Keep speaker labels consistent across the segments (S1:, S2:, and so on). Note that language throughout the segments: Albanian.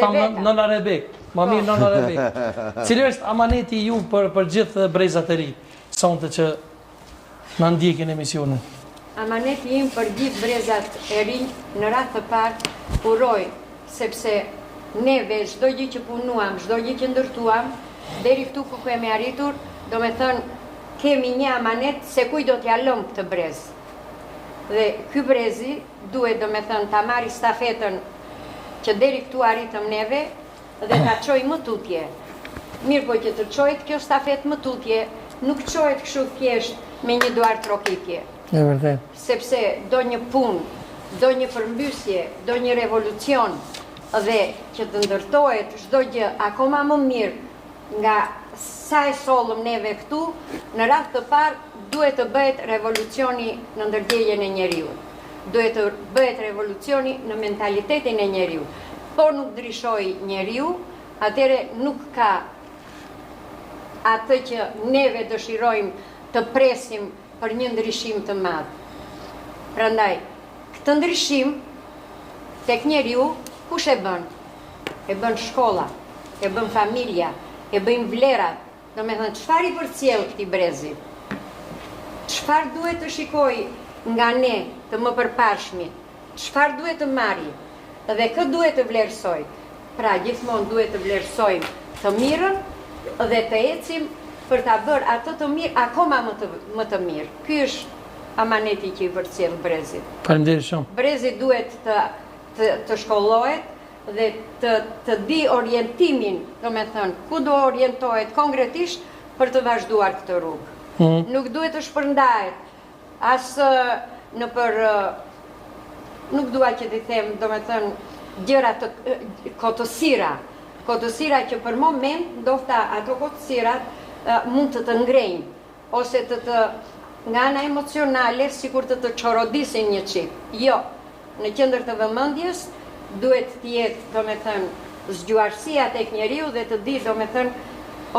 S1: Nëna Rebek, ma mirë nëna Rebek. Cili është amaneti ju për gjithë brezat e ri, sonte që në ndjekin emisionin?
S2: Amaneti im për gjithë brezat e ri në radhë të parë uroj, sepse neve çdo gjë që punuam, çdo gjë që ndërtuam, deri këtu ku kemi arritur, do me thënë, kemi një amanet se kuj do t'ja lëm këtë brez. Dhe ky brezi duhet, do me thënë, ta marri stafetën që deri këtu arritëm neve dhe ta çoj më tutje. Mirë po që të çojt kjo stafet më tutje, nuk çohet kështu thjesht me një duar trokitje.
S1: E vërtet.
S2: Sepse do një punë, do një përmbysje, do një revolucion dhe që të ndërtohet çdo gjë akoma më mirë nga sa e sollëm neve këtu, në radhë të parë duhet të bëhet revolucioni në ndërgjegjjen e njeriut. Duhet të bëhet revolucioni në mentalitetin e njeriu. Po nuk ndryshoj njeriu, atëre nuk ka atë që neve dëshirojmë të presim për një ndryshim të madh. Prandaj, këtë ndryshim tek njeriu kush e bën? E bën shkolla, e bën familja, e bëjmë vlerat. Do me thënë, çfarë i përcjell këtij brezi? Çfarë duhet të shikoj nga ne të më përparshmi? Çfarë duhet të marri? Dhe kë duhet të vlerësoj? Pra, gjithmonë duhet të vlerësojmë të mirën dhe të ecim për ta bërë atë të mirë akoma më të mirë. Ky është amaneti që i përcjell brezit.
S1: Faleminderit shumë.
S2: Brezi duhet të shkollohet dhe të di orientimin, do me thënë, ku do orientohet konkretisht për të vazhduar këtë rrugë. Nuk duhet të shpërndahet asë në për, nuk dua që t'i them, do me thënë, gjëra të kotësira që për moment, ndofta ato kotësirat mund të ngrejnë, ose nga ana emocionale, sikur të çorodisin një çik. Jo, në qendër të vëmendjes duhet të jetë, do me thënë, zgjuarësia tek njeriu dhe të di, do me thënë,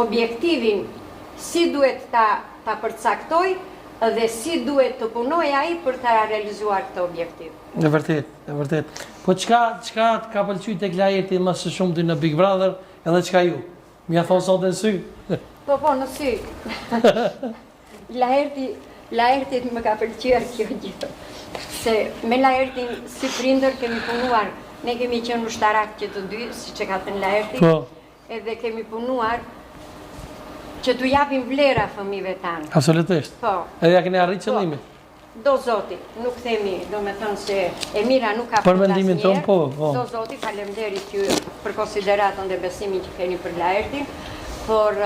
S2: objektivin, si duhet ta përcaktoj dhe si duhet të punoj ai për ta realizuar këtë objektiv.
S1: E vërtet, e vërtet. Po çka ka pëlqyer tek Laerti më së shumti në Big Brother, edhe çka ju? M'ja thon sot në sy.
S2: Po, në sy. Laerti më ka pëlqyer kjo gjë. Se me Laertin si prindër kemi punuar. Ne kemi qenë ushtarak që të dy, si që ka thënë Laerti, edhe kemi punuar që t'u japim vlera fëmijëve tanë.
S1: Absolutisht.
S2: Po.
S1: Edhe ja keni arrit qëllimin.
S2: Do zoti, nuk themi, do me thënë se e mira nuk ka
S1: për mendimin tonë, po.
S2: Do zoti, faleminderit ju për konsideratën dhe besimin që keni për Laertin, por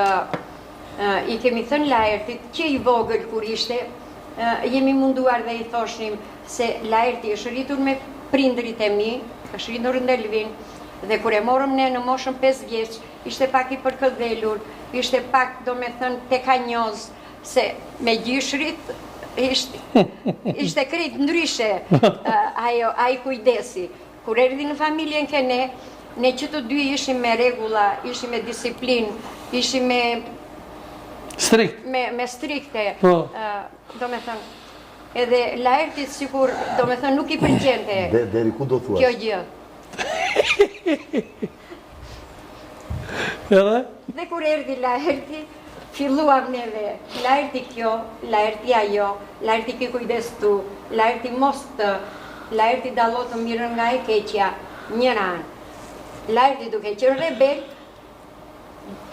S2: i kemi thënë Laertit që i vogël kur ishte, jemi munduar dhe i thoshnim se Laerti është rritur me prindrit e mi, është rritur në Elvin, dhe kur e morëm ne në moshën 5 vjeç, ishte pak i përkëdhelur, ishte pak, do me thënë, tekanjoz, se me gjyshrit ishte krejt ndryshe ai kujdesi. Kur erdhi në familjen ke ne që të dy ishim me regula, ishim me disiplin, ishim me strikte, do me thënë, edhe Laertit sikur, do me thënë, nuk i pëlqente
S3: deri ku do thuash?
S2: Kjo gjë. Dhe kur erdhi Laerti, filluam neve, Laerti kjo, Laerti ajo, Laerti ki kujdes tu, Laerti mos të, Laerti dallo të mirën nga e keqja, njëra anë. Laerti duke qenë rebel,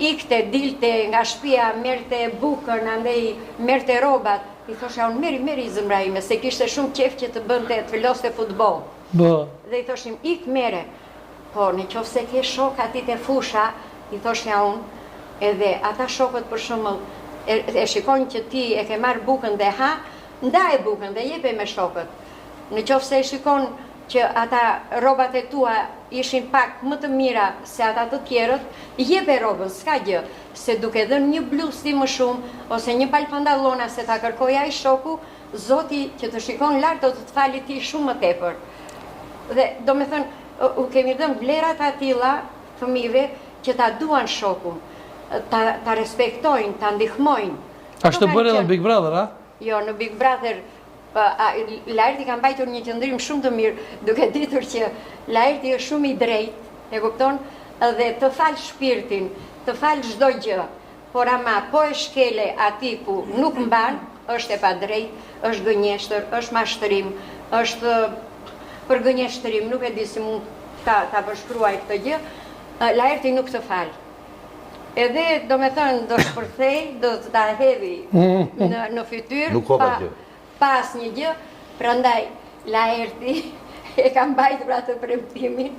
S2: ikte, dilte nga shtëpia, merte bukën, andej merte robat, i thosha unë meri zëmra ime, se kishte shumë qef që të bënte të filloste futboll. Dhe i thoshim, ik mere, po në qoftë se ke shok atit e fusha, i thoshja unë, edhe ata shokët për shembull e shikojnë që ti e ke marrë bukën dhe ha, ndaje bukën dhe jepe me shokët. Në qoftë se e shikon që ata rrobat e tua ishin pak më të mira se ata të tjerët, jepe rrobën, s'ka gjë, se duke dhënë një bluzë më shumë ose një palë pantallona se ta kërkoj ai shoku, Zoti që të shikon lart do të fali ti shumë më tepër. Dhe do me thënë, u kemi dhënë vlerat atilla fëmijëve që ta duan shokun, ta respektojnë, ta ndihmojnë.
S1: Ashtu bërë edhe në Big Brother, a?
S2: Jo, në Big Brother, Laerti ka mbajtur një qëndrim shumë të mirë, duke ditur që Laerti është shumë i drejtë, e kupton? Edhe të falë shpirtin, të falë çdo gjë, por ama po e shkele ati ku nuk mban, është e padrejt, është gënjeshtër, është mashtrim, është për gënjeshtërim, nuk e di si mund ta përshkruaj këtë gjë, Laerti nuk të falë. Edhe, do me thënë, do shpërthej, do të ta hedhi në fytyrë, pas një gjë, prandaj Laerti e ka mbajtur atë premtimin,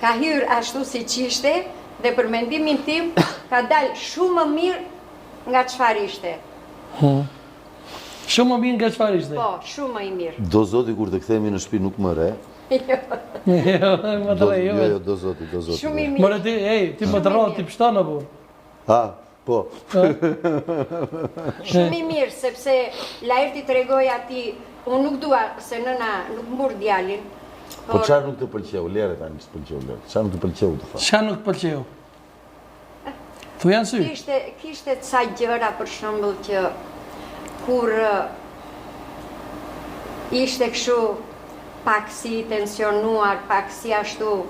S2: ka hyrë ashtu si qishte, dhe për mendimin tim, ka dalë shumë më mirë nga çfarë ishte.
S1: Shumë më mirë nga çfarë ishte?
S2: Po, shumë më i mirë.
S3: Do zoti kur të kthehemi në shtëpi nuk më re. Jo, do zoti.
S2: Shumë i mirë.
S1: More ti më të rrallë ti pështon apo?
S3: Ha, po.
S2: Shumë i mirë, sepse Laerti tregoi atij, unë nuk dua se nëna nuk mbur djalin.
S3: Po çfarë nuk të pëlqeu? Lere tani s'pëlqeu lere. Çfarë nuk të pëlqeu të thash?
S1: Çfarë nuk pëlqeu? Thu janë sy.
S2: Kishte ca gjëra për shembull që kur ishte kështu pak si tensionuar, pak si ashtu,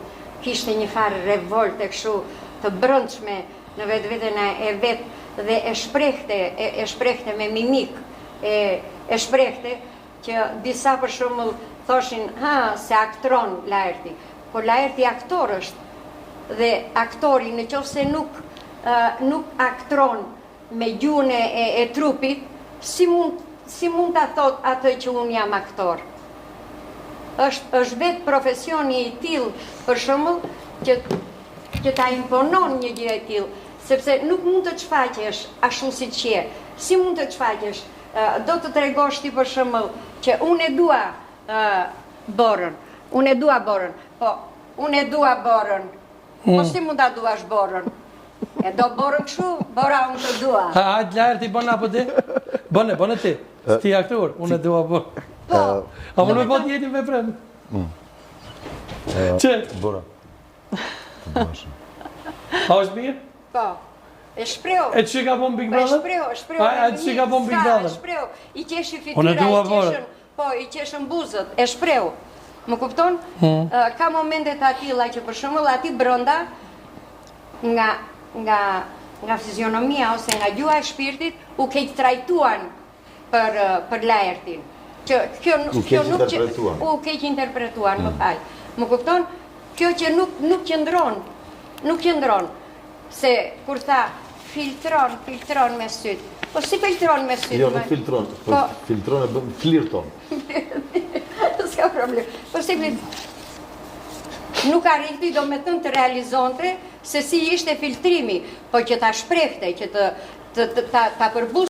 S2: kishte një farë revolte kështu të brëndshme në vetveten e vet dhe e shprehte me mimik, e shprehte që disa për shembull thoshin, se aktron Laerti, po Laerti aktor është dhe aktori në qoftë se nuk aktron me gjuhën e trupit, si mund ta thot atë që unë jam aktor? Është vetë profesioni i tillë, për shembull, që ta imponon një gjë e tillë, sepse nuk mund të çfaqesh ashtu siç je. Si mund të çfaqesh? Do të tregosh ti për shembull që unë e dua borën. Unë e dua borën. Po, unë e dua borën. Po si mund ta duash borën? E do borën kështu, bora unë të dua.
S1: Hajde Laerti bën apo ti? Bën ti. Ti aktor, unë e dua borën.
S2: Po.
S1: A më bëhet jeti me prem? Çe?
S3: Bora.
S1: A është mirë?
S2: Po. E shpreu.
S1: E që ka bon Big Brother?
S2: E shpreu.
S1: A që ka bon Big Brother?
S2: E shpreu. I qeshi
S1: Unë e
S2: fytyra,
S1: dua borën.
S2: i qeshën buzët, e shpreu. Më kupton? Ka momentet atilla që për shembull aty brenda nga fizionomia ose nga gjuha e shpirtit u keq trajtuan për Laertin.
S3: U
S2: keq interpretuan, më fal. Më kupton? Kjo që nuk qëndron. Se kur tha filtron me syt. Po si filtron me syt?
S3: Jo, nuk filtron. Filtron e bën flirton.
S2: S'ka problem. Po si nuk arriti do me thënë të realizonte se si ishte filtrimi, po që ta shprehte, që ta përbus